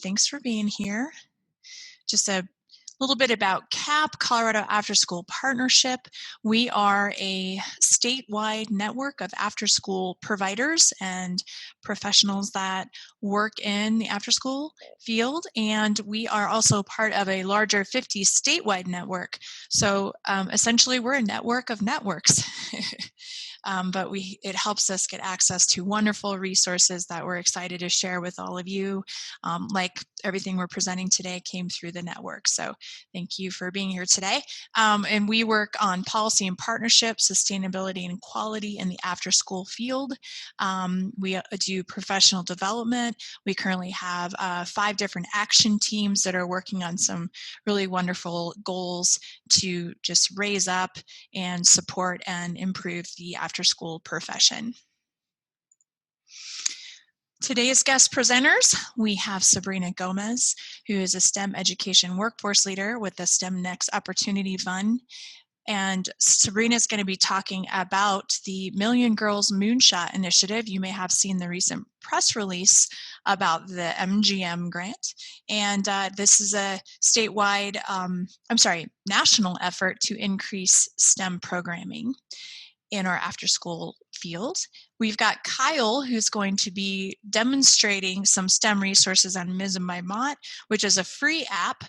Thanks for being here. Just a little bit about CAP, Colorado After-School Partnership. We are a statewide network of after-school providers and professionals that work in the after-school field, and we are also part of a larger 50 statewide network. So essentially, we're a network of networks. But it helps us get access to wonderful resources that we're excited to share with all of you. Like everything we're presenting today came through the network. So thank you for being here today. And we work on policy and partnership, sustainability and quality in the after-school field. We do professional development. We currently have 5 different action teams that are working on some really wonderful goals to just raise up and support and improve the after-school profession. Today's guest presenters, we have Sabrina Gomez, who is a STEM education workforce leader with the STEM Next Opportunity Fund. And Sabrina is going to be talking about the Million Girls Moonshot initiative. You may have seen the recent press release about the MGM grant. And this is a statewide, national effort to increase STEM programming in our after-school field. We've got Kyle, who's going to be demonstrating some STEM resources on Mizzen by MOTT, which is a free app,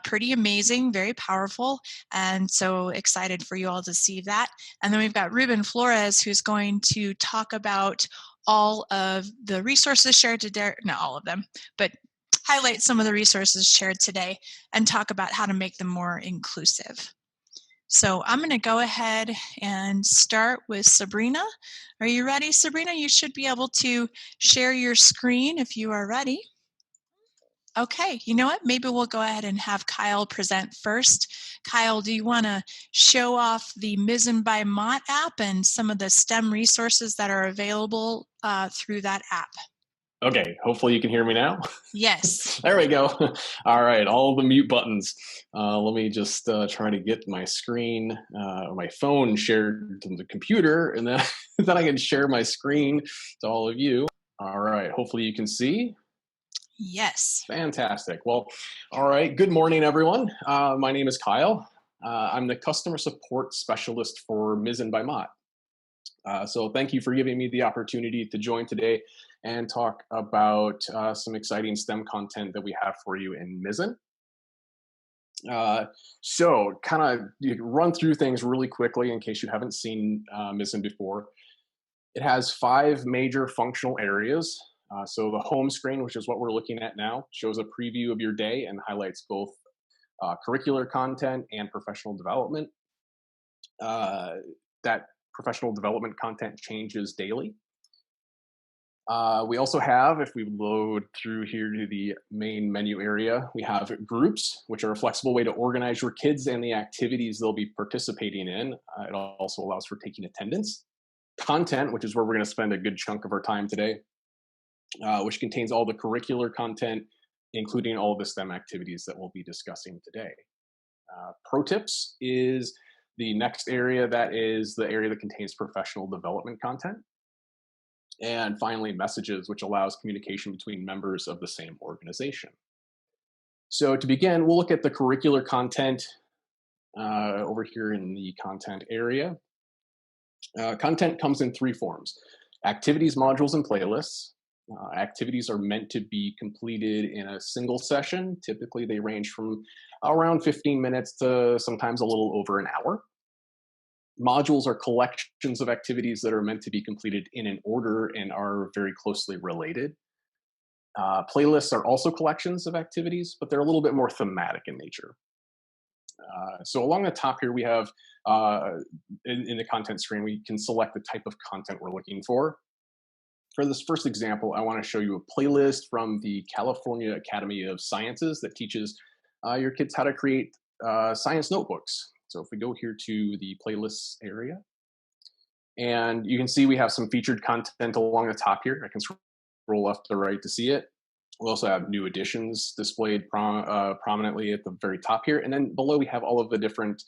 pretty amazing, very powerful, and so excited for you all to see that. And then we've got Flores, who's going to talk about all of the resources shared today, not all of them, but highlight some of the resources shared today and talk about how to make them more inclusive. So I'm going to go ahead and start with Sabrina. Are you ready, Sabrina? You should be able to share your screen if you are ready. Okay, you know what? Maybe we'll go ahead and have Kyle present first. Kyle, do you want to show off the Mizzen by MOTT app and some of the STEM resources that are available through that app? Okay, hopefully you can hear me now. Yes. There we go. All right, all the mute buttons. Let me just try to get my screen, my phone shared to the computer, and then, then I can share my screen to all of you. All right, hopefully you can see. Yes. Fantastic. Well, all right, good morning, everyone. My name is Kyle. I'm the customer support specialist for Mizzen by MOTT. So thank you for giving me the opportunity to join today and talk about some exciting STEM content that we have for you in Mizzen. So kind of run through things really quickly in case you haven't seen Mizzen before. It has 5 major functional areas. So the home screen, which is what we're looking at now, shows a preview of your day and highlights both curricular content and professional development. That professional development content changes daily. We also have, if we load through here to the main menu area, we have groups, which are a flexible way to organize your kids and the activities they'll be participating in. It also allows for taking attendance. Content, which is where we're going to spend a good chunk of our time today, which contains all the curricular content, including all of the STEM activities that we'll be discussing today. Pro tips is the next area. That is the area that contains professional development content. And finally, messages, which allows communication between members of the same organization. So to begin, we'll look at the curricular content over here in the content area. Content comes in 3 forms: activities, modules, and playlists. Activities are meant to be completed in a single session. Typically, they range from around 15 minutes to sometimes a little over an hour. Modules are collections of activities that are meant to be completed in an order and are very closely related. Playlists are also collections of activities, but they're a little bit more thematic in nature. So along the top here, we have, in the content screen, we can select the type of content we're looking for. For this first example, I want to show you a playlist from the California Academy of Sciences that teaches your kids how to create science notebooks. So if we go here to the playlists area, and you can see we have some featured content along the top here. I can scroll left to right to see it. We also have new editions displayed prominently at the very top here. And then below we have all of the different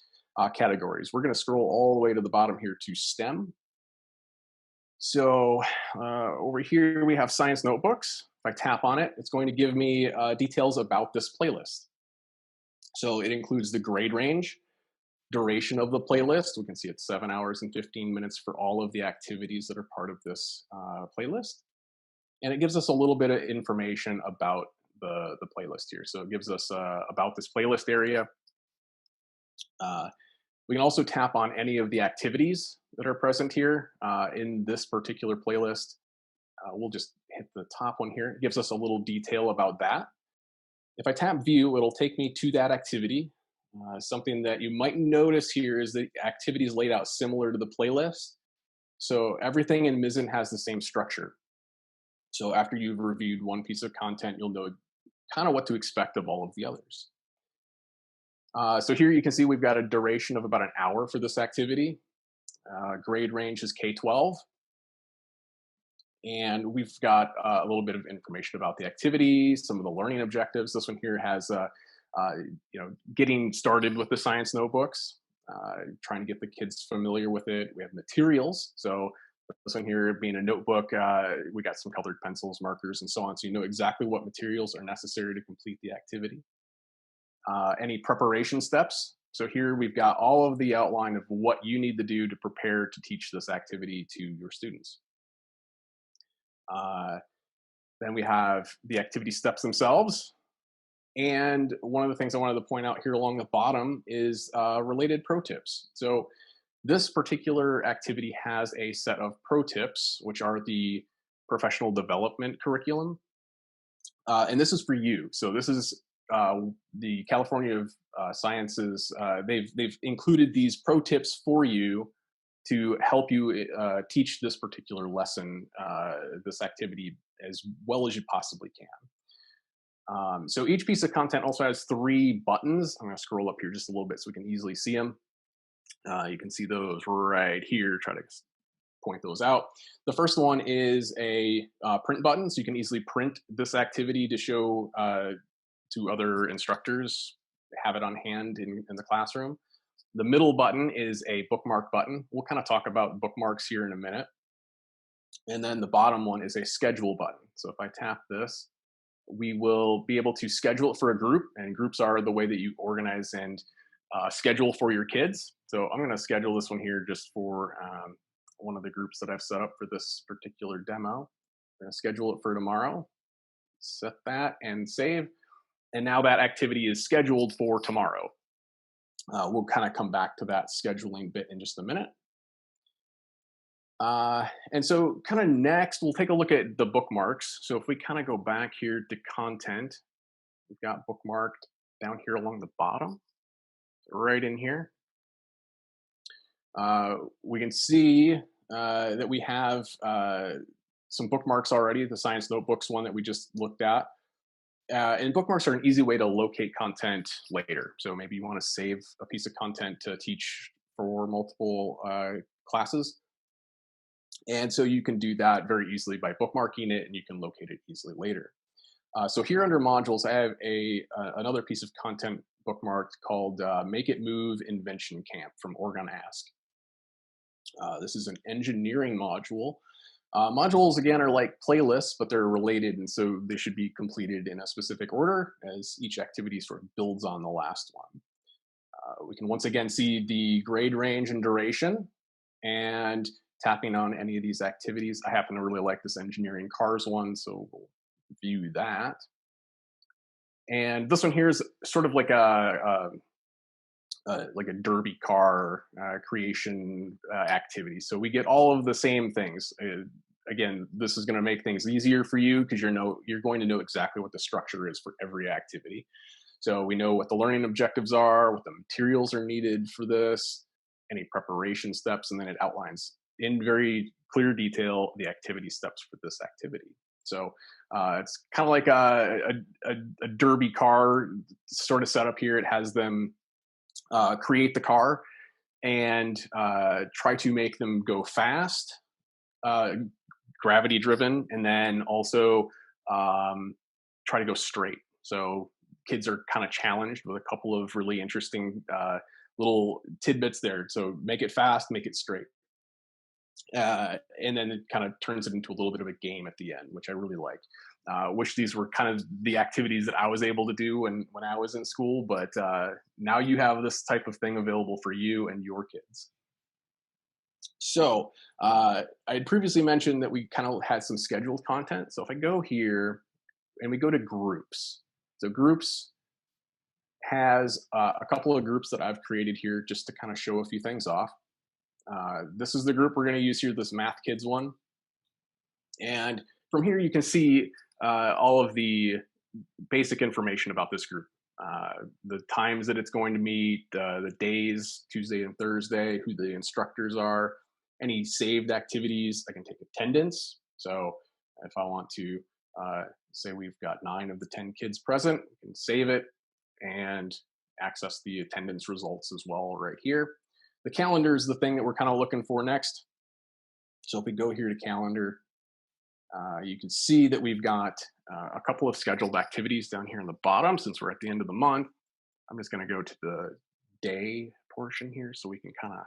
categories. We're going to scroll all the way to the bottom here to STEM. So over here we have science notebooks. If I tap on it, it's going to give me details about this playlist. So it includes the grade range, duration of the playlist. We can see it's 7 hours and 15 minutes for all of the activities that are part of this playlist. And it gives us a little bit of information about the playlist here. So it gives us about this playlist area. Uh, we can also tap on any of the activities that are present here in this particular playlist. We'll just hit the top one here. It gives us a little detail about that. If I tap view, it'll take me to that activity. Something that you might notice here is the activity is laid out similar to the playlist. So everything in Mizzen has the same structure. So after you've reviewed one piece of content, you'll know kind of what to expect of all of the others. So here you can see we've got a duration of about an hour for this activity. Grade range is K-12. And we've got a little bit of information about the activity, some of the learning objectives. This one here has, getting started with the science notebooks, trying to get the kids familiar with it. We have materials. So this one here being a notebook, we got some colored pencils, markers, and so on. So you know exactly what materials are necessary to complete the activity. Any preparation steps. So here we've got all of the outline of what you need to do to prepare to teach this activity to your students. Then we have the activity steps themselves. And one of the things I wanted to point out here along the bottom is related pro tips. So this particular activity has a set of pro tips, which are the professional development curriculum. And this is for you. So this is the California of Sciences. They've included these pro tips for you to help you teach this particular lesson, this activity, as well as you possibly can. So each piece of content also has 3 buttons. I'm going to scroll up here just a little bit so we can easily see them. You can see those right here. Try to point those out. The first one is a print button, so you can easily print this activity to show to other instructors, have it on hand in the classroom. The middle button is a bookmark button. We'll kind of talk about bookmarks here in a minute. And then the bottom one is a schedule button. So if I tap this, we will be able to schedule it for a group, and groups are the way that you organize and schedule for your kids. So I'm going to schedule this one here just for one of the groups that I've set up for this particular demo. I'm going to schedule it for tomorrow, set that and save. And now that activity is scheduled for tomorrow. We'll kind of come back to that scheduling bit in just a minute. And so kind of next, we'll take a look at the bookmarks. So if we kind of go back here to content, we've got bookmarked down here along the bottom, right in here. We can see that we have some bookmarks already, the science notebooks one that we just looked at. And bookmarks are an easy way to locate content later. So maybe you want to save a piece of content to teach for multiple classes. And so you can do that very easily by bookmarking it, and you can locate it easily later. So here under modules, I have another piece of content bookmarked called Make It Move Invention Camp from Oregon Ask. This is an engineering module. Modules, again, are like playlists, but they're related, and so they should be completed in a specific order as each activity sort of builds on the last one. We can once again see the grade range and duration, and tapping on any of these activities. I happen to really like this engineering cars one, so we'll view that. And this one here is sort of like a derby car creation activity. So we get all of the same things. Again, this is going to make things easier for you because you're going to know exactly what the structure is for every activity. So we know what the learning objectives are, what the materials are needed for this, any preparation steps, and then it outlines in very clear detail the activity steps for this activity. So it's kind of like a derby car sort of setup here. It has them create the car and try to make them go fast, gravity driven, and then also try to go straight. So kids are kind of challenged with a couple of really interesting little tidbits there. So make it fast, make it straight. And then it kind of turns it into a little bit of a game at the end, which I really like. Wish these were kind of the activities that I was able to do when I was in school, but now you have this type of thing available for you and your kids. So I had previously mentioned that we kind of had some scheduled content. So if I go here and we go to groups, so groups has a couple of groups that I've created here just to kind of show a few things off. This is the group we're going to use here, this Math Kids one. And from here, you can see all of the basic information about this group. The times that it's going to meet, the days, Tuesday and Thursday, who the instructors are, any saved activities. I can take attendance. So if I want to say we've got 9 of the 10 kids present, we can save it and access the attendance results as well right here. The calendar is the thing that we're kind of looking for next. So if we go here to calendar, you can see that we've got a couple of scheduled activities down here in the bottom since we're at the end of the month. I'm just going to go to the day portion here so we can kind of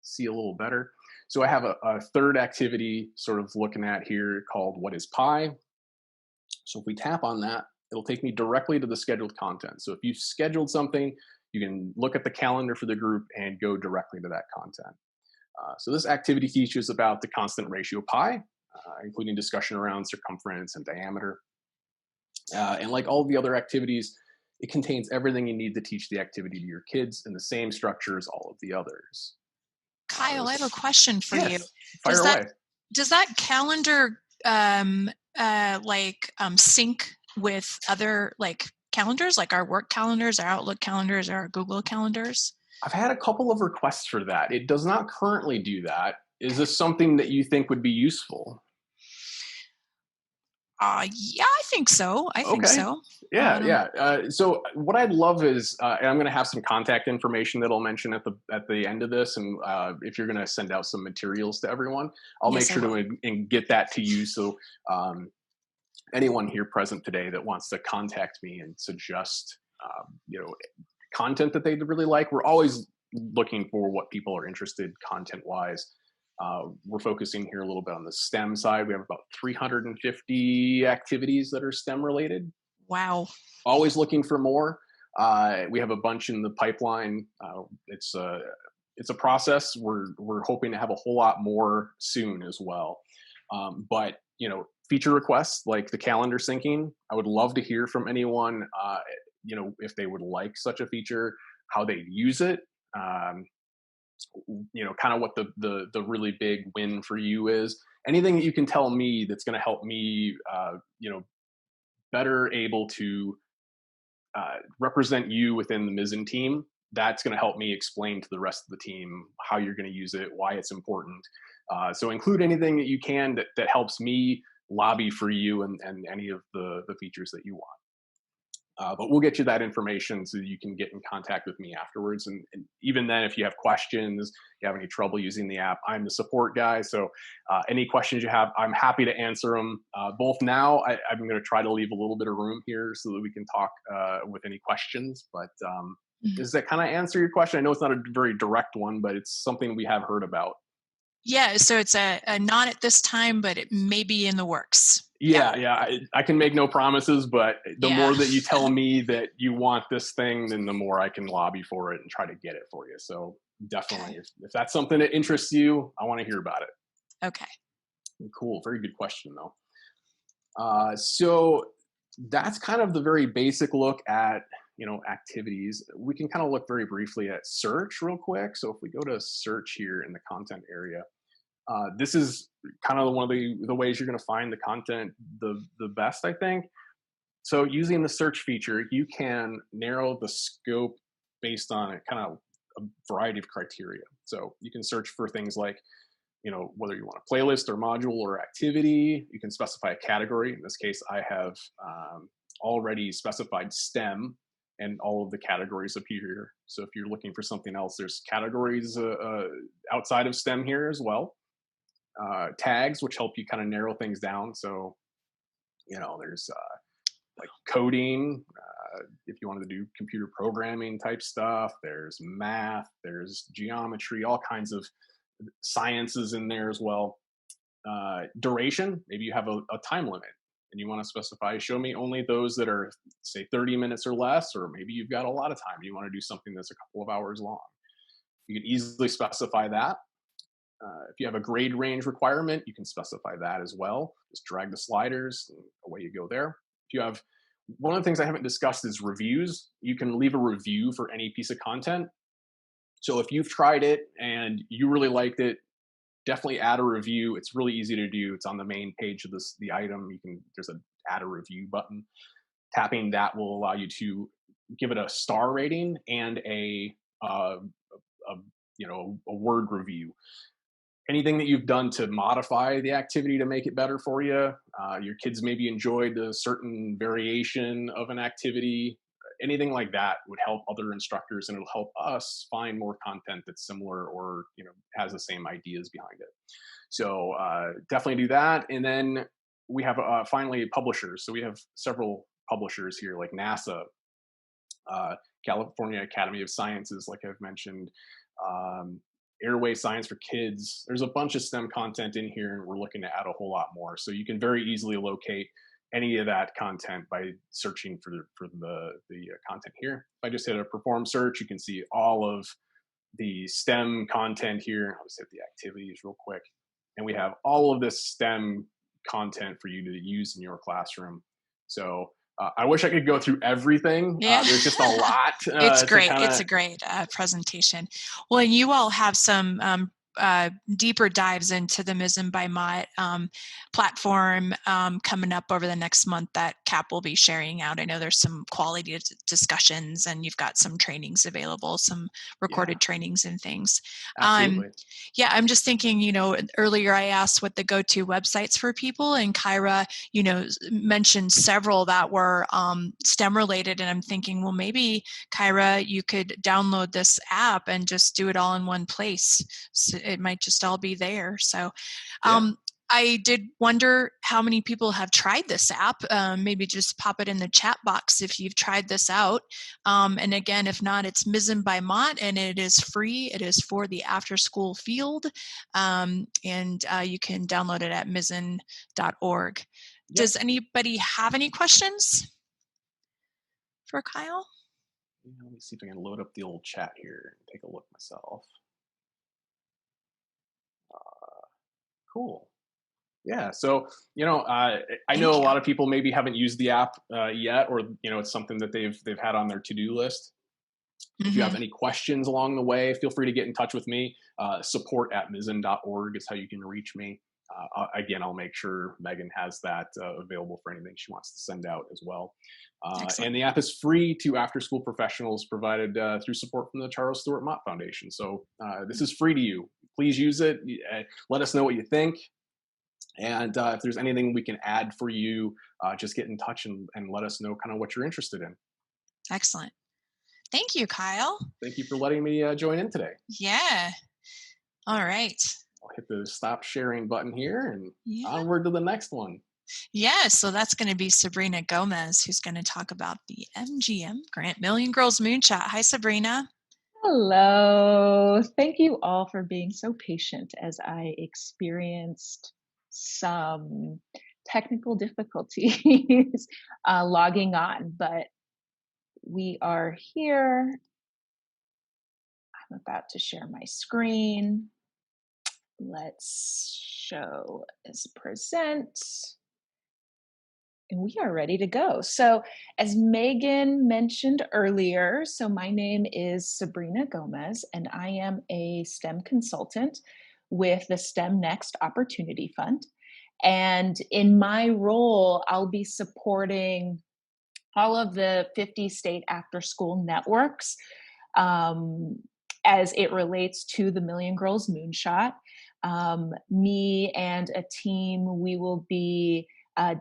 see a little better. So I have a third activity sort of looking at here called What is Pi? So if we tap on that, it'll take me directly to the scheduled content. So if you've scheduled something, you can look at the calendar for the group and go directly to that content. So this activity teaches about the constant ratio pi, including discussion around circumference and diameter. And like all of the other activities, it contains everything you need to teach the activity to your kids in the same structure as all of the others. Kyle, I have a question for you. Yes, fire away. Does that calendar sync with other like calendars, like our work calendars, our Outlook calendars, our Google calendars? I've had a couple of requests for that. It does not currently do that. Is this something that you think would be useful? Yeah, I think so. I think so. Yeah. So what I'd love is, and I'm going to have some contact information that I'll mention at the end of this, and if you're going to send out some materials to everyone, I'll make sure to get that to you. So anyone here present today that wants to contact me and suggest, content that they'd really like, we're always looking for what people are interested content-wise. We're focusing here a little bit on the STEM side. We have about 350 activities that are STEM related. Wow. Always looking for more. We have a bunch in the pipeline. It's a process. We're hoping to have a whole lot more soon as well. But feature requests like the calendar syncing, I would love to hear from anyone. If they would like such a feature, how they use it. Kind of what the really big win for you is. Anything that you can tell me that's going to help me, better able to represent you within the Mizzen team. That's going to help me explain to the rest of the team how you're going to use it, why it's important. So include anything that you can that helps me lobby for you and any of the features that you want. But we'll get you that information so you can get in contact with me afterwards. And even then, if you have questions, you have any trouble using the app, I'm the support guy. So any questions you have, I'm happy to answer them. Both now, I'm going to try to leave a little bit of room here so that we can talk with any questions. But does that kind of answer your question? I know it's not a very direct one, but it's something we have heard about. Yeah, so it's a not at this time, but it may be in the works. Yeah. I can make no promises, but the more that you tell me that you want this thing, then the more I can lobby for it and try to get it for you. So definitely, if that's something that interests you, I want to hear about it. Okay. Cool. Very good question, though. So that's kind of the very basic look at, activities. We can kind of look very briefly at search real quick. So if we go to search here in the content area, this is kind of one of the ways you're going to find the content the best, I think. So using the search feature, you can narrow the scope based on a kind of a variety of criteria. So you can search for things like, whether you want a playlist or module or activity. You can specify a category. In this case, I have already specified STEM, and all of the categories appear here. So if you're looking for something else, there's categories outside of STEM here as well. Tags, which help you kind of narrow things down. So, there's like coding, if you wanted to do computer programming type stuff, there's math, there's geometry, all kinds of Science is in there as well. Duration, maybe you have a time limit and you want to specify, show me only those that are, say, 30 minutes or less, or maybe you've got a lot of time. You want to do something that's a couple of hours long. You can easily specify that. If you have a grade range requirement, you can specify that as well. Just drag the sliders and away you go there. If you have, one of the things I haven't discussed is reviews. You can leave a review for any piece of content. So if you've tried it and you really liked it, definitely add a review. It's really easy to do. It's on the main page of the item. There's a add a review button. Tapping that will allow you to give it a star rating and a word review. Anything that you've done to modify the activity to make it better for you. Your kids maybe enjoyed a certain variation of an activity. Anything like that would help other instructors, and it'll help us find more content that's similar or has the same ideas behind it. So definitely do that. And then we have finally publishers. So we have several publishers here, like NASA, California Academy of Sciences, like I've mentioned, Airway Science for Kids. There's a bunch of STEM content in here, and we're looking to add a whole lot more. So you can very easily locate any of that content by searching for the content here. If I just hit a perform search, you can see all of the STEM content here. I'll just hit the activities real quick. And we have all of this STEM content for you to use in your classroom. So I wish I could go through everything. Yeah. There's just a lot. It's great. It's a great presentation. Well, and you all have some deeper dives into the Mizzen by MOTT platform coming up over the next month that Cap will be sharing out. I know there's some quality discussions, and you've got some trainings available, some recorded trainings and things. Absolutely. Yeah, I'm just thinking, earlier I asked what the go-to websites for people, and Kyra, mentioned several that were STEM related, and I'm thinking, well, maybe Kyra, you could download this app and just do it all in one place. So it might just all be there. So I did wonder how many people have tried this app. Maybe just pop it in the chat box if you've tried this out. And again, if not, it's Mizzen by MOTT, and it is free. It is for the after school field. And you can download it at mizzen.org. Yep. Does anybody have any questions for Kyle? Let me see if I can load up the old chat here and take a look myself. Cool. Yeah. So, I know a lot of people maybe haven't used the app yet, or, it's something that they've had on their to-do list. Mm-hmm. If you have any questions along the way, feel free to get in touch with me. support@mizzen.org is how you can reach me. Again, I'll make sure Megan has that available for anything she wants to send out as well. And the app is free to after-school professionals, provided through support from the Charles Stewart Mott Foundation. So this is free to you. Please use it. Let us know what you think. And if there's anything we can add for you, just get in touch and let us know kind of what you're interested in. Excellent. Thank you, Kyle. Thank you for letting me join in today. Yeah. All right. I'll hit the stop sharing button here and onward to the next one. Yeah, so that's going to be Sabrina Gomez, who's going to talk about the MGM grant, Million Girls Moonshot. Hi, Sabrina. Hello. Thank you all for being so patient as I experienced some technical difficulties logging on, but we are here. I'm about to share my screen. Let's show as present. And we are ready to go. So as Megan mentioned earlier, so my name is Sabrina Gomez, and I am a STEM consultant with the STEM Next Opportunity Fund. And in my role, I'll be supporting all of the 50 state after-school networks as it relates to the Million Girls Moonshot. Me and a team, we will be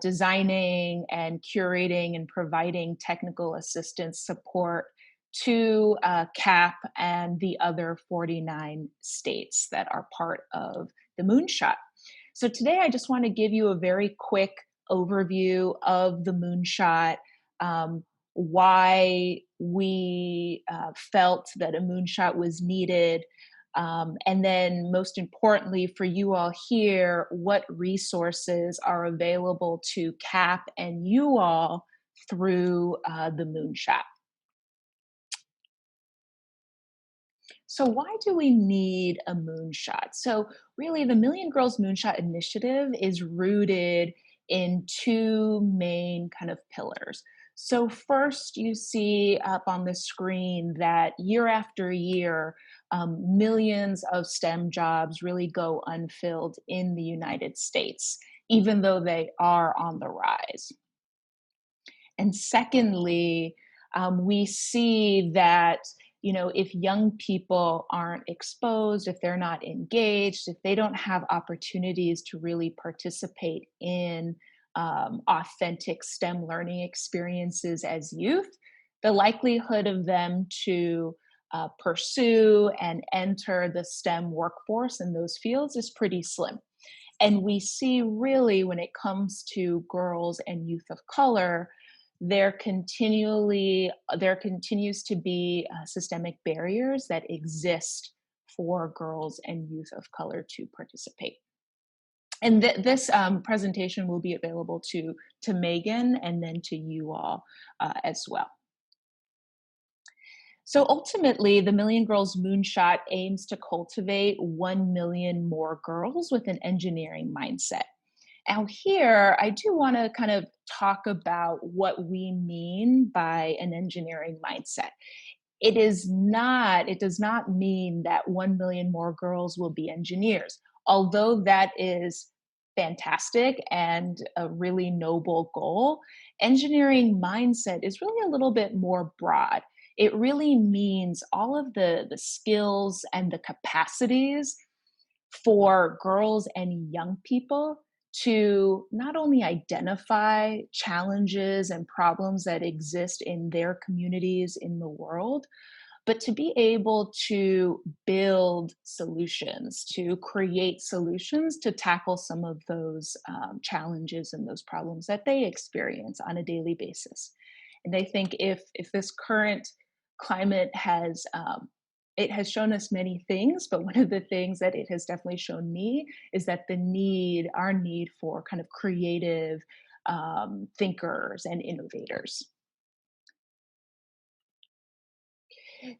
designing and curating and providing technical assistance support to CAP and the other 49 states that are part of the Moonshot. So today I just want to give you a very quick overview of the Moonshot, why we felt that a Moonshot was needed, And then most importantly for you all here, what resources are available to CAP and you all through the Moonshot. So why do we need a moonshot? So really the Million Girls Moonshot initiative is rooted in two main kind of pillars. So first you see up on the screen that year after year, millions of STEM jobs really go unfilled in the United States, even though they are on the rise. And secondly, we see that if young people aren't exposed, if they're not engaged, if they don't have opportunities to really participate in authentic STEM learning experiences as youth, the likelihood of them to pursue and enter the STEM workforce in those fields is pretty slim. And we see really when it comes to girls and youth of color, there continues to be systemic barriers that exist for girls and youth of color to participate. And this presentation will be available to Megan and then to you all as well. So ultimately, the Million Girls Moonshot aims to cultivate 1 million more girls with an engineering mindset. Now here, I do want to kind of talk about what we mean by an engineering mindset. It does not mean that 1 million more girls will be engineers, although that is fantastic and a really noble goal. Engineering mindset is really a little bit more broad. It really means all of the skills and the capacities for girls and young people to not only identify challenges and problems that exist in their communities in the world, but to be able to build solutions, to create solutions to tackle some of those challenges and those problems that they experience on a daily basis. And I think if this current climate has it has shown us many things, but one of the things that it has definitely shown me is that our need for kind of creative thinkers and innovators.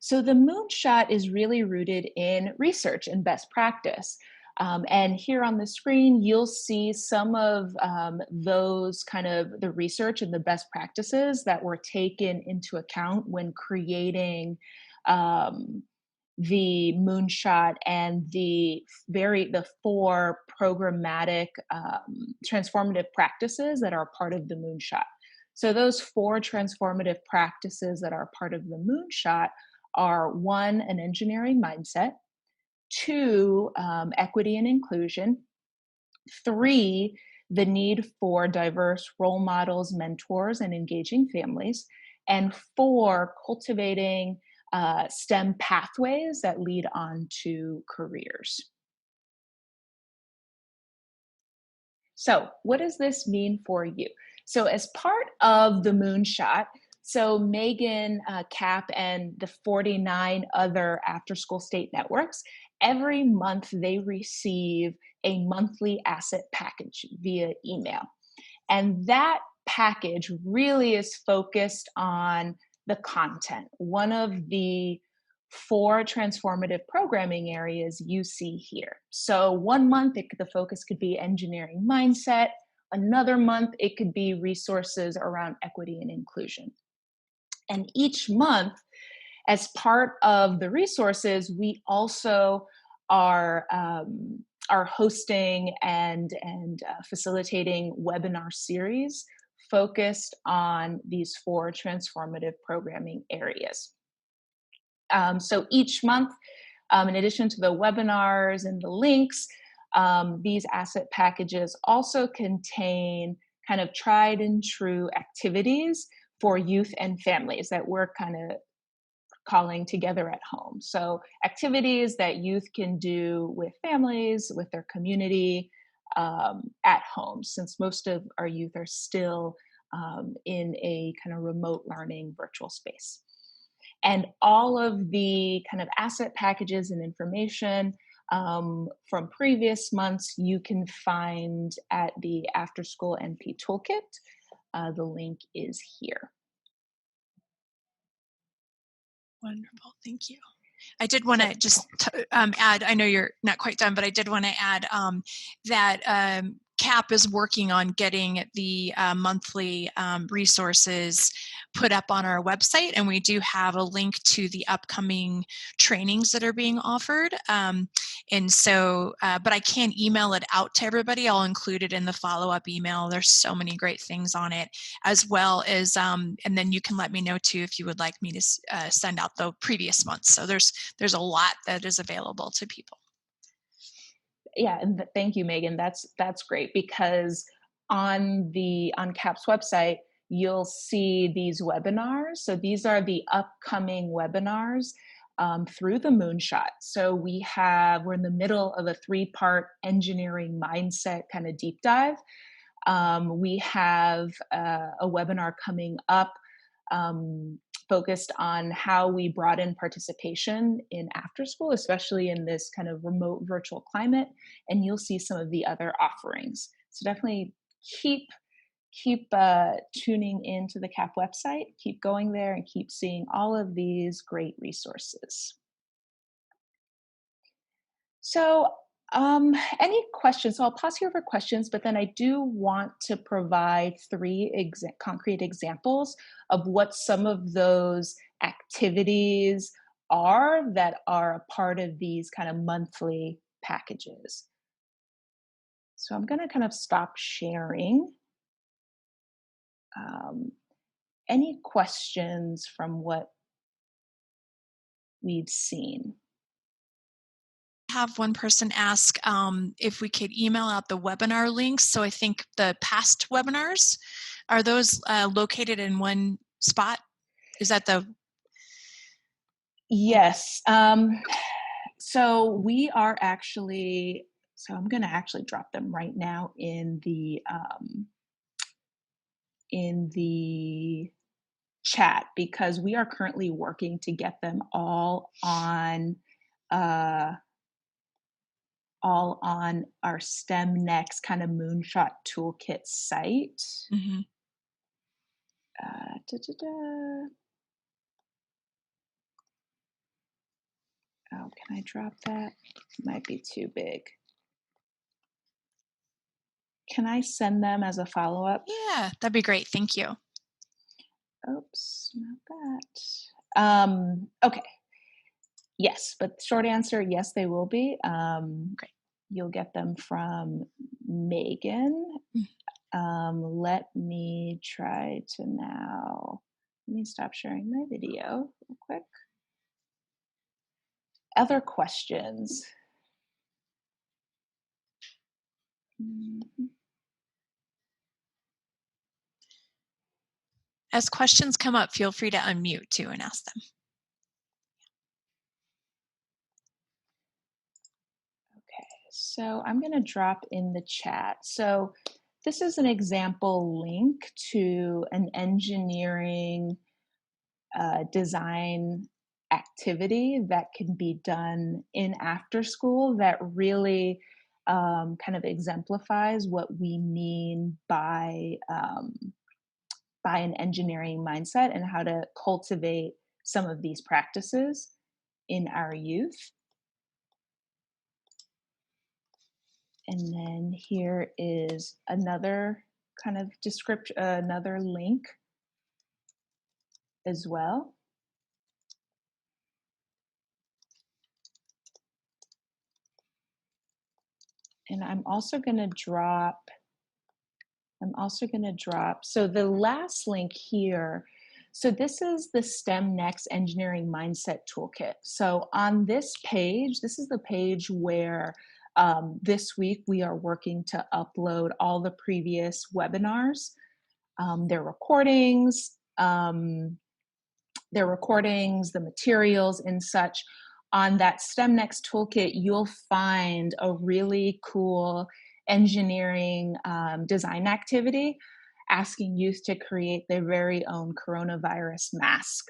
So the Moonshot is really rooted in research and best practice. And here on the screen, you'll see some of those kind of the research and the best practices that were taken into account when creating the Moonshot and the 4 programmatic transformative practices that are part of the Moonshot. So those 4 transformative practices that are part of the Moonshot are 1, an engineering mindset, 2, equity and inclusion, 3, the need for diverse role models, mentors, and engaging families, and 4, cultivating STEM pathways that lead on to careers. So what does this mean for you? So as part of the Moonshot, so Megan, CAP, and the 49 other after-school state networks, every month they receive a monthly asset package via email. And that package really is focused on the content. One of the 4 transformative programming areas you see here. So one month, the focus could be engineering mindset. Another month, it could be resources around equity and inclusion. And each month, as part of the resources, we also are hosting and facilitating webinar series focused on these 4 transformative programming areas. So each month, in addition to the webinars and the links, these asset packages also contain kind of tried and true activities for youth and families that we're kind of calling together at home. So activities that youth can do with families, with their community at home, since most of our youth are still in a kind of remote learning virtual space. And all of the kind of asset packages and information from previous months you can find at the Afterschool NP Toolkit. The link is here. Wonderful, thank you. I did want to just add, I know you're not quite done, but I did want to add that CAP is working on getting the monthly resources put up on our website, and we do have a link to the upcoming trainings that are being offered. And so, but I can't email it out to everybody. I'll include it in the follow-up email. There's so many great things on it, as well as, and then you can let me know too if you would like me to send out the previous months. So there's a lot that is available to people. Yeah, and thank you, Megan. That's great, because on CAP's website, you'll see these webinars. So these are the upcoming webinars through the Moonshot. So we're in the middle of a 3-part engineering mindset kind of deep dive. We have a webinar coming up focused on how we brought in participation in Afterschool, especially in this kind of remote virtual climate. And you'll see some of the other offerings. So definitely keep tuning into the CAP website, keep going there, and keep seeing all of these great resources. So any questions? So I'll pause here for questions, but then I do want to provide 3 concrete examples of what some of those activities are that are a part of these kind of monthly packages. So I'm going to kind of stop sharing. Any questions from what we've seen? Have one person ask if we could email out the webinar links. So I think the past webinars, are those located in one spot? Is that the? Yes. So we are actually, so I'm going to actually drop them right now in the chat, because we are currently working to get them all on our STEM Next kind of Moonshot Toolkit site. Mm-hmm. Oh, can I drop that? Might be too big. Can I send them as a follow-up? Yeah, that'd be great. Thank you. Oops, not that. Okay. Yes, but short answer, yes, they will be. Great. You'll get them from Megan. Let me try to now. Let me stop sharing my video real quick. Other questions? As questions come up, feel free to unmute too and ask them. Okay, so I'm going to drop in the chat. So this is an example link to an engineering design activity that can be done in Afterschool that really kind of exemplifies what we mean by an engineering mindset and how to cultivate some of these practices in our youth. And then here is another kind of description, another link as well. And I'm also going to drop, so the last link here, so this is the STEM Next Engineering Mindset Toolkit. So on this page, this is the page where this week we are working to upload all the previous webinars, their recordings, the materials and such. On that STEM Next Toolkit, you'll find a really cool engineering design activity asking youth to create their very own coronavirus mask.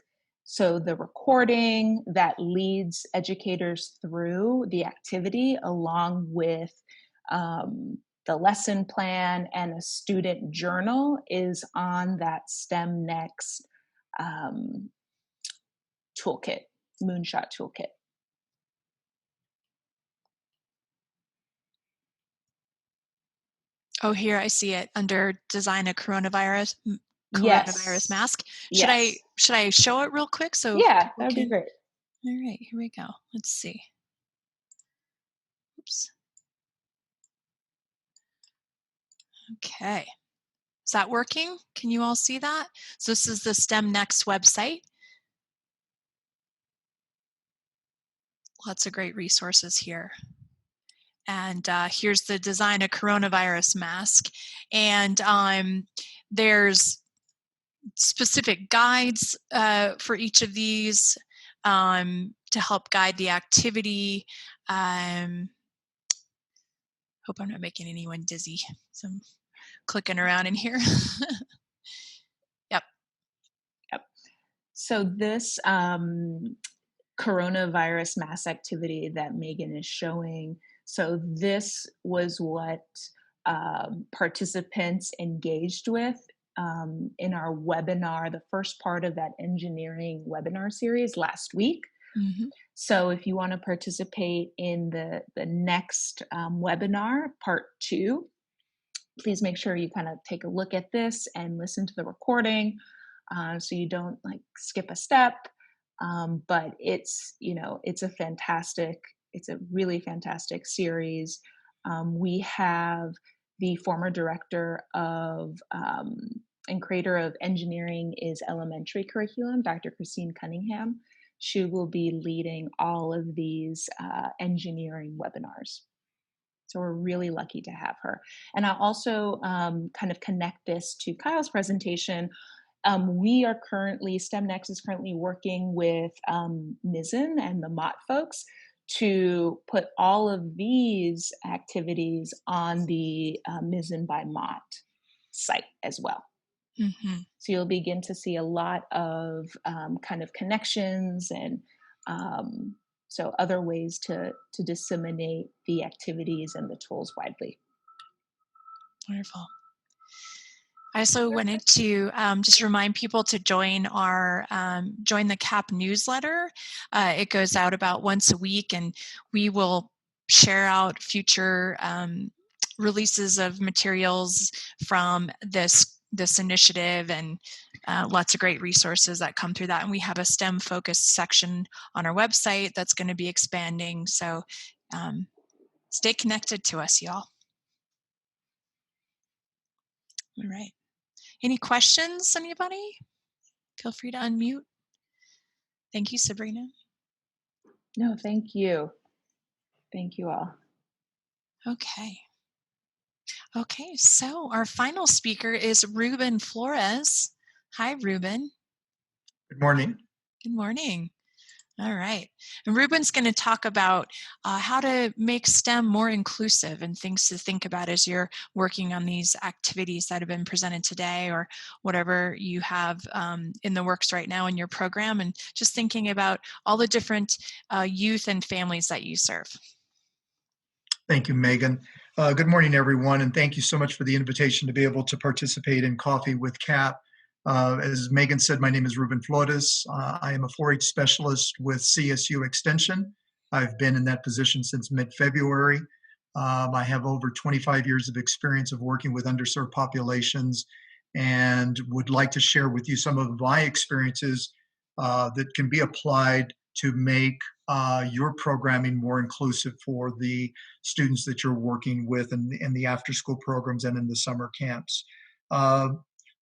So the recording that leads educators through the activity, along with the lesson plan and a student journal, is on that STEM Next toolkit, Moonshot toolkit. Oh, here I see it under design a coronavirus Yes. mask. Yes. Should I show it real quick so Yeah, people that'd be can? great. All right, here we go. Let's see. Oops. Okay. Is that working? Can you all see that? So this is the STEM Next website. Lots of great resources here. And here's the design a coronavirus mask. And there's specific guides for each of these to help guide the activity. Hope I'm not making anyone dizzy. So I'm clicking around in here. Yep. So this coronavirus mass activity that Megan is showing, so this was what participants engaged with in our webinar, the first part of that engineering webinar series last week. Mm-hmm. So if you want to participate in the next webinar, part 2, please make sure you kind of take a look at this and listen to the recording so you don't like skip a step. But it's, it's a really fantastic series. We have the former director of and creator of engineering is elementary curriculum, Dr. Christine Cunningham. She will be leading all of these engineering webinars. So we're really lucky to have her. And I'll also kind of connect this to Kyle's presentation. We are currently, STEM Next is currently working with Mizzen and the MOTT folks to put all of these activities on the Mizzen by MOTT site as well. Mm-hmm. So you'll begin to see a lot of kind of connections and so other ways to disseminate the activities and the tools widely. Wonderful. I also wanted to just remind people to join our join the CAP newsletter. It goes out about once a week, and we will share out future releases of materials from this initiative, and lots of great resources that come through that. And we have a STEM focused section on our website that's going to be expanding. So stay connected to us, y'all. All right. Any questions, anybody? Feel free to unmute. Thank you, Sabrina. No, thank you. Thank you all. Okay. Okay, so our final speaker is Ruben Flores. Hi, Ruben. Good morning. Good morning. All right. And Ruben's going to talk about how to make STEM more inclusive and things to think about as you're working on these activities that have been presented today or whatever you have in the works right now in your program, and just thinking about all the different youth and families that you serve. Thank you, Megan. Good morning, everyone, and thank you so much for the invitation to be able to participate in Coffee with CAP. As Megan said, my name is Ruben Flores. I am a 4-H specialist with CSU Extension. I've been in that position since mid-February. I have over 25 years of experience of working with underserved populations and would like to share with you some of my experiences that can be applied to make your programming more inclusive for the students that you're working with in the after-school programs and in the summer camps.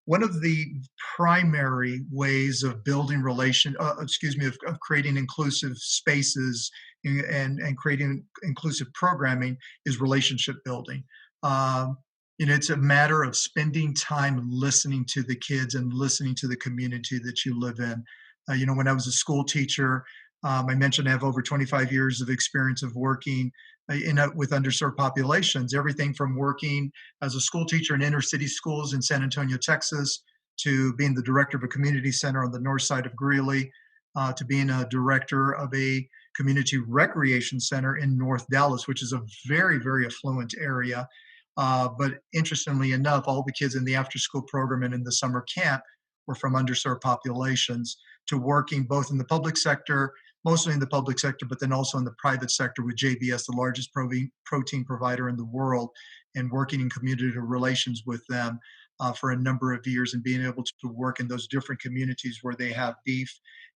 One of the primary ways of building of creating inclusive spaces and creating inclusive programming is relationship building. It's a matter of spending time listening to the kids and listening to the community that you live in. When I was a school teacher, I mentioned I have over 25 years of experience of working with underserved populations, everything from working as a school teacher in inner city schools in San Antonio, Texas, to being the director of a community center on the north side of Greeley, to being a director of a community recreation center in North Dallas, which is a very, very affluent area. But interestingly enough, all the kids in the after school program and in the summer camp were from underserved populations, to working both in the public sector, mostly in the public sector, but then also in the private sector with JBS, the largest protein provider in the world, and working in community relations with them for a number of years, and being able to work in those different communities where they have beef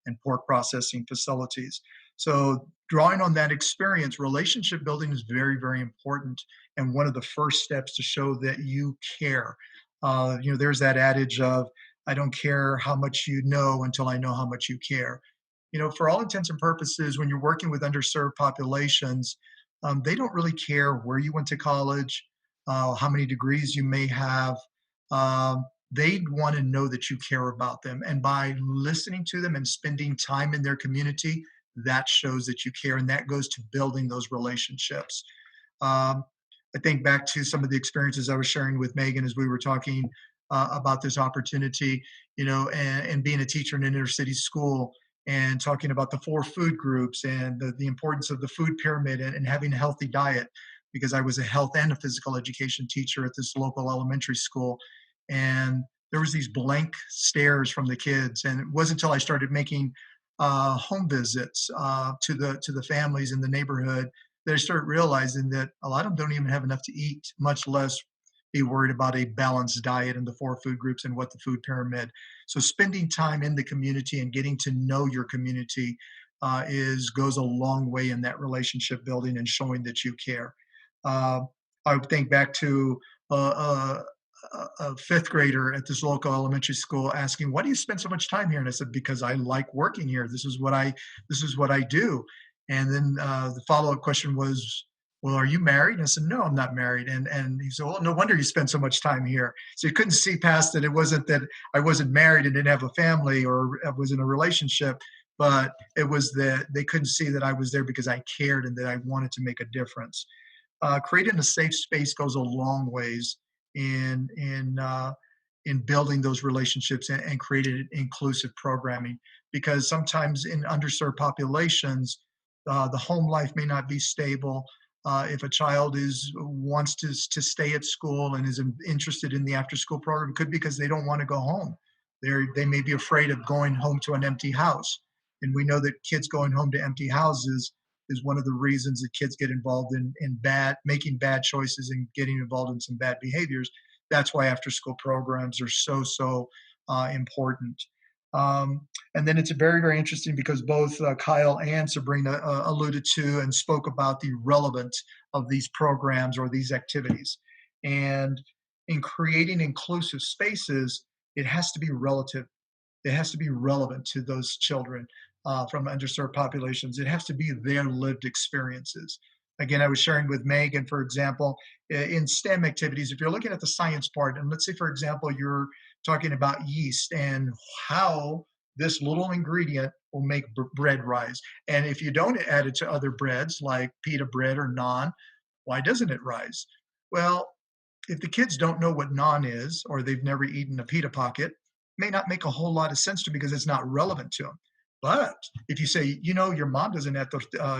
and pork processing facilities. So drawing on that experience, relationship building is very, very important, and one of the first steps to show that you care. There's that adage of, I don't care how much you know until I know how much you care. For all intents and purposes, when you're working with underserved populations, they don't really care where you went to college, how many degrees you may have. They want to know that you care about them. And by listening to them and spending time in their community, that shows that you care, and that goes to building those relationships. I think back to some of the experiences I was sharing with Megan as we were talking about this opportunity, and being a teacher in an inner city school, and talking about the 4 food groups and the importance of the food pyramid, and having a healthy diet, because I was a health and a physical education teacher at this local elementary school. And there was these blank stares from the kids. And it wasn't until I started making home visits to the families in the neighborhood that I started realizing that a lot of them don't even have enough to eat, much less be worried about a balanced diet in the 4 food groups and what the food pyramid. So spending time in the community and getting to know your community goes a long way in that relationship building and showing that you care. I would think back to a 5th grader at this local elementary school asking, "Why do you spend so much time here?" And I said, "Because I like working here. This is what I do." And then the follow-up question was, "Well, are you married?" And I said, "No, I'm not married." And he said, "Well, no wonder you spend so much time here." So he couldn't see past that. It wasn't that I wasn't married and didn't have a family or I was in a relationship, but it was that they couldn't see that I was there because I cared and that I wanted to make a difference. Creating a safe space goes a long ways in building those relationships and creating inclusive programming, because sometimes in underserved populations, the home life may not be stable. If a child wants to stay at school and is interested in the after school program, it could be because they don't want to go home. They may be afraid of going home to an empty house. And we know that kids going home to empty houses is one of the reasons that kids get involved in making bad choices and getting involved in some bad behaviors. That's why after school programs are so important. And then it's very, very interesting because both Kyle and Sabrina alluded to and spoke about the relevance of these programs or these activities. And in creating inclusive spaces, it has to be relative. It has to be relevant to those children from underserved populations. It has to be their lived experiences. Again, I was sharing with Megan, for example, in STEM activities, if you're looking at the science part, and let's say, for example, you're talking about yeast and how this little ingredient will make bread rise. And if you don't add it to other breads like pita bread or naan, why doesn't it rise? Well, if the kids don't know what naan is, or they've never eaten a pita pocket, it may not make a whole lot of sense to them because it's not relevant to them. But if you say, your mom doesn't add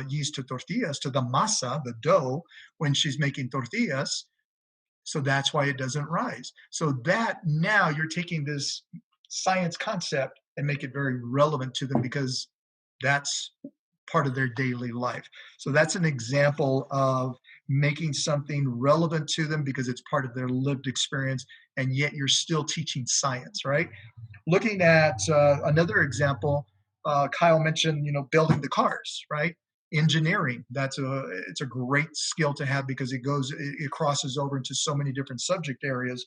yeast to tortillas, to the masa, the dough, when she's making tortillas, so that's why it doesn't rise. So that now you're taking this science concept and make it very relevant to them because that's part of their daily life. So that's an example of making something relevant to them because it's part of their lived experience, and yet you're still teaching science, right? Looking at another example, Kyle mentioned, building the cars, right? Engineering. It's a great skill to have because it crosses over into so many different subject areas.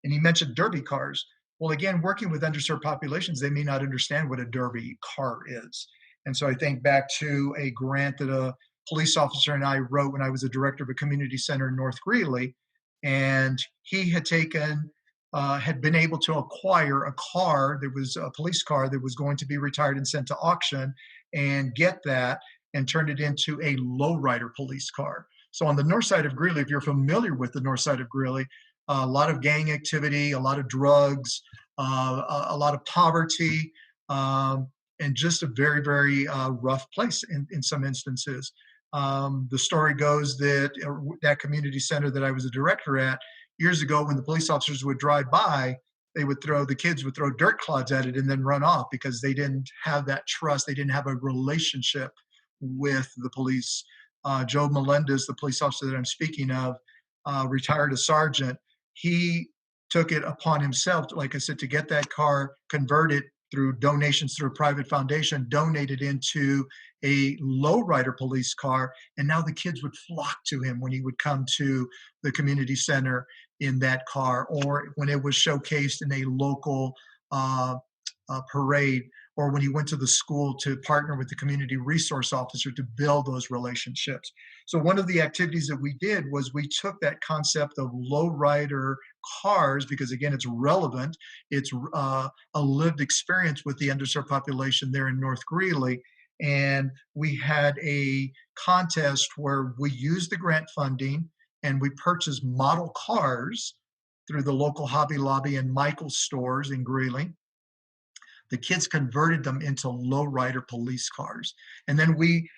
And he mentioned derby cars. Well, again, working with underserved populations, they may not understand what a derby car is. And so I think back to a grant that a police officer and I wrote when I was a director of a community center in North Greeley. And he had been able to acquire a car that was a police car that was going to be retired and sent to auction, and get that and turn it into a lowrider police car. So on the north side of Greeley, if you're familiar with the north side of Greeley, a lot of gang activity, a lot of drugs, a lot of poverty. and just a very, very rough place in some instances. The story goes that that community center that I was a director at years ago, when the police officers would drive by, the kids would throw dirt clods at it and then run off because they didn't have that trust. They didn't have a relationship with the police. Joe Melendez, the police officer that I'm speaking of, retired a sergeant. He took it upon himself, like I said, to get that car converted through donations through a private foundation, donated into a lowrider police car. And now the kids would flock to him when he would come to the community center in that car, or when it was showcased in a local parade, or when he went to the school to partner with the community resource officer to build those relationships. So one of the activities that we did was we took that concept of lowrider cars, because again, it's relevant. It's a lived experience with the underserved population there in North Greeley. And we had a contest where we used the grant funding and we purchased model cars through the local Hobby Lobby and Michael's stores in Greeley. The kids converted them into lowrider police cars. And then we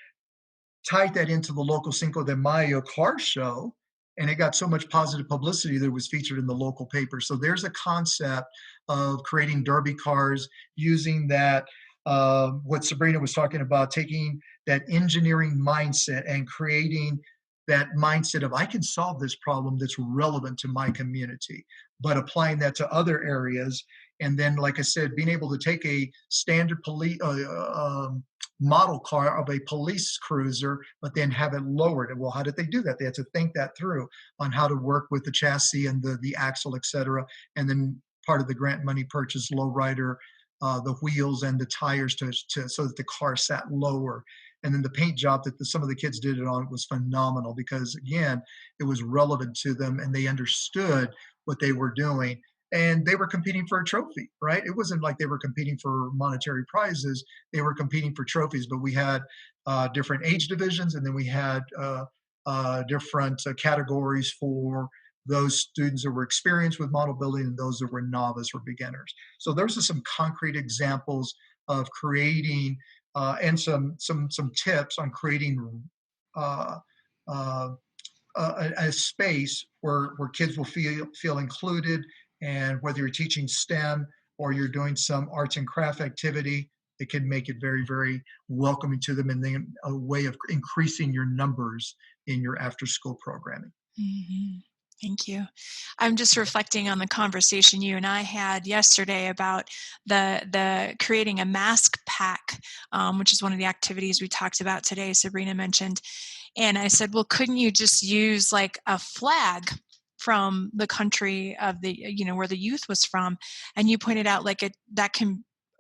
tied that into the local Cinco de Mayo car show, and it got so much positive publicity that it was featured in the local paper. So there's a concept of creating derby cars using that, what Sabrina was talking about, taking that engineering mindset and creating that mindset of, I can solve this problem that's relevant to my community, but applying that to other areas. And then, like I said, being able to take a standard model car of a police cruiser, but then have it lowered. Well, how did they do that? They had to think that through on how to work with the chassis and the axle, et cetera. And then part of the grant money purchased lowrider, the wheels and the tires so that the car sat lower. And then the paint job that some of the kids did it on was phenomenal, because again, it was relevant to them and they understood what they were doing. And they were competing for a trophy, right? It wasn't like they were competing for monetary prizes. They were competing for trophies, but we had different age divisions, and then we had different categories for those students that were experienced with model building and those that were novice or beginners. So those are some concrete examples of creating and some tips on creating a space where kids will feel included. And whether you're teaching STEM or you're doing some arts and craft activity, it can make it very, very welcoming to them, and then a way of increasing your numbers in your after-school programming. Mm-hmm. Thank you. I'm just reflecting on the conversation you and I had yesterday about the creating a mask pack, which is one of the activities we talked about today, Sabrina mentioned. And I said, well, couldn't you just use like a flag from the country of the, where the youth was from? And you pointed out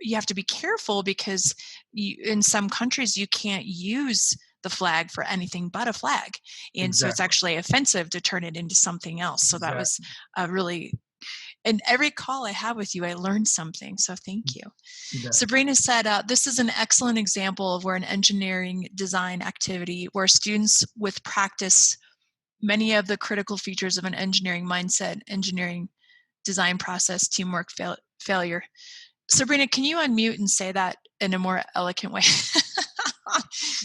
you have to be careful because in some countries you can't use the flag for anything but a flag. And Exactly. So it's actually offensive to turn it into something else. So that was really, and every call I have with you, I learned something. So thank you. Sabrina said, this is an excellent example of where an engineering design activity where students with practice many of the critical features of an engineering mindset, engineering design process, teamwork, failure. Sabrina, can you unmute and say that in a more eloquent way?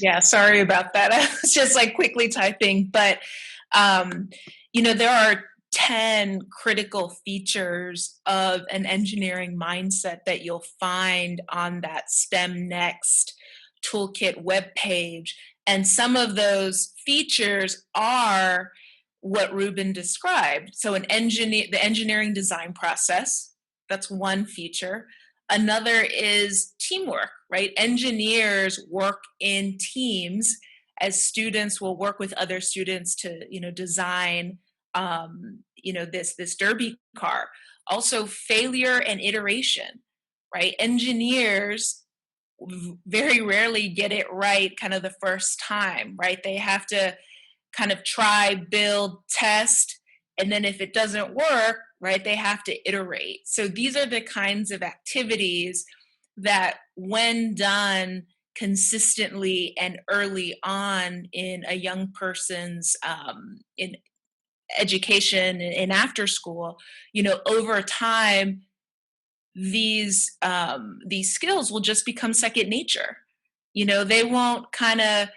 Yeah, sorry about that. I was just like quickly typing, but there are 10 critical features of an engineering mindset that you'll find on that STEM Next Toolkit webpage. And some of those features are what Ruben described. So the engineering design process, that's one feature. Another is teamwork, right? Engineers work in teams, as students will work with other students to, design, this derby car. Also, failure and iteration, right? Engineers very rarely get it right kind of the first time, right? They have to kind of try, build, test, and then if it doesn't work, right, they have to iterate. So these are the kinds of activities that, when done consistently and early on in a young person's in education and after school, over time, these skills will just become second nature. You know, they won't kind of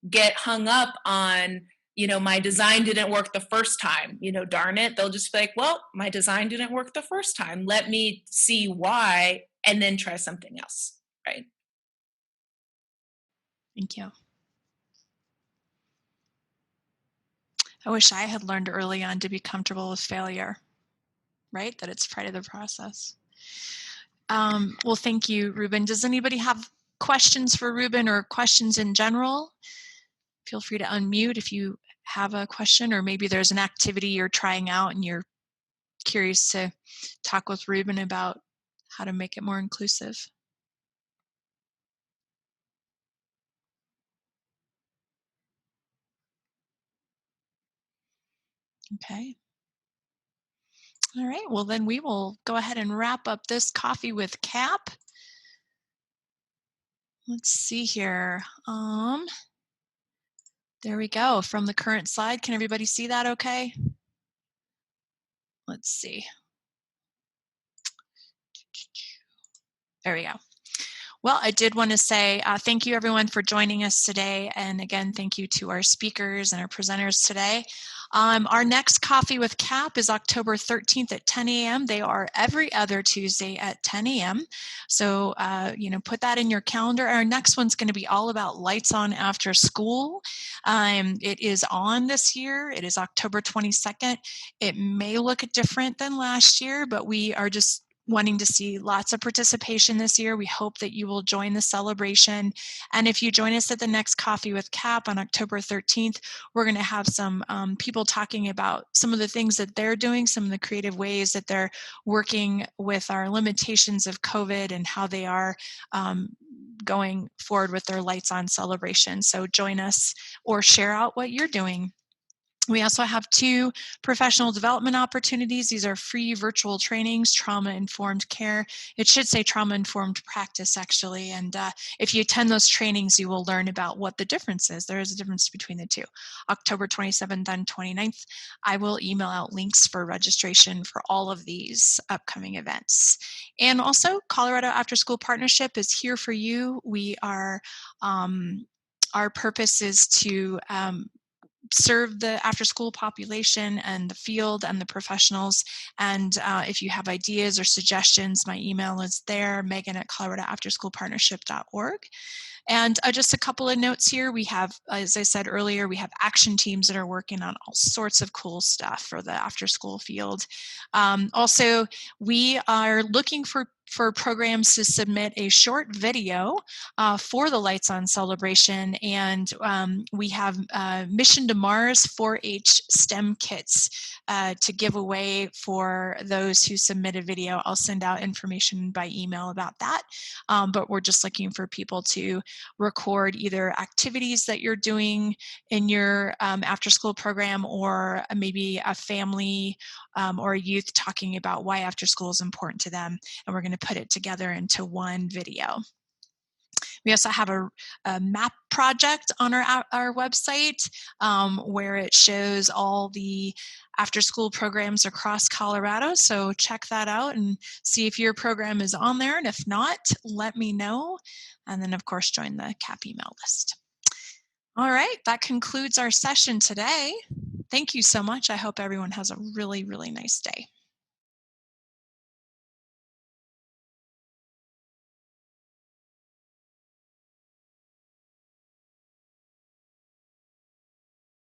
get hung up on, you know, my design didn't work the first time, you know, darn it. They'll just be like, well, my design didn't work the first time. Let me see why and then try something else, right? Thank you. I wish I had learned early on to be comfortable with failure, right? That it's part of the process. Well, thank you, Ruben. Does anybody have questions for Ruben or questions in general? Feel free to unmute if you have a question, or maybe there's an activity you're trying out and you're curious to talk with Ruben about how to make it more inclusive. Okay. All right, well then we will go ahead and wrap up this coffee with Cap. Let's see here. There we go. From the current slide, can everybody see that okay? Let's see. There we go. Well, I did want to say thank you everyone for joining us today. And again, thank you to our speakers and our presenters today. Our next Coffee with Cap is October 13th at 10 a.m. They are every other Tuesday at 10 a.m. So, you know, put that in your calendar. Our next one's going to be all about lights on after school. It is on this year. It is October 22nd. It may look different than last year, but we are just wanting to see lots of participation this year. We hope that you will join the celebration. And if you join us at the next Coffee with Cap on October 13th, we're going to have some people talking about some of the things that they're doing, some of the creative ways that they're working with our limitations of COVID and how they are going forward with their Lights On celebration. So join us or share out what you're doing. We also have 2 professional development opportunities. These are free virtual trainings, trauma-informed care. It should say trauma-informed practice, actually. And if you attend those trainings, you will learn about what the difference is. There is a difference between the 2. October 27th and 29th, I will email out links for registration for all of these upcoming events. And also, Colorado After School Partnership is here for you. We are, our purpose is to serve the after school population and the field and the professionals. And if you have ideas or suggestions, my email is there, megan@coloradoafterschoolpartnership.org. And just a couple of notes here. We have, as I said earlier, we have action teams that are working on all sorts of cool stuff for the after school field. Also, we are looking for programs to submit a short video for the Lights On celebration. And we have Mission to Mars 4-H STEM kits to give away for those who submit a video. I'll send out information by email about that. But we're just looking for people to record either activities that you're doing in your after school program, or maybe a family or a youth talking about why after school is important to them. And we're going to put it together into one video. We also have a map project on our website where it shows all the after-school programs across Colorado. So check that out and see if your program is on there. And if not, let me know. And then, of course, join the CAP email list. All right, that concludes our session today. Thank you so much. I hope everyone has a really, really nice day.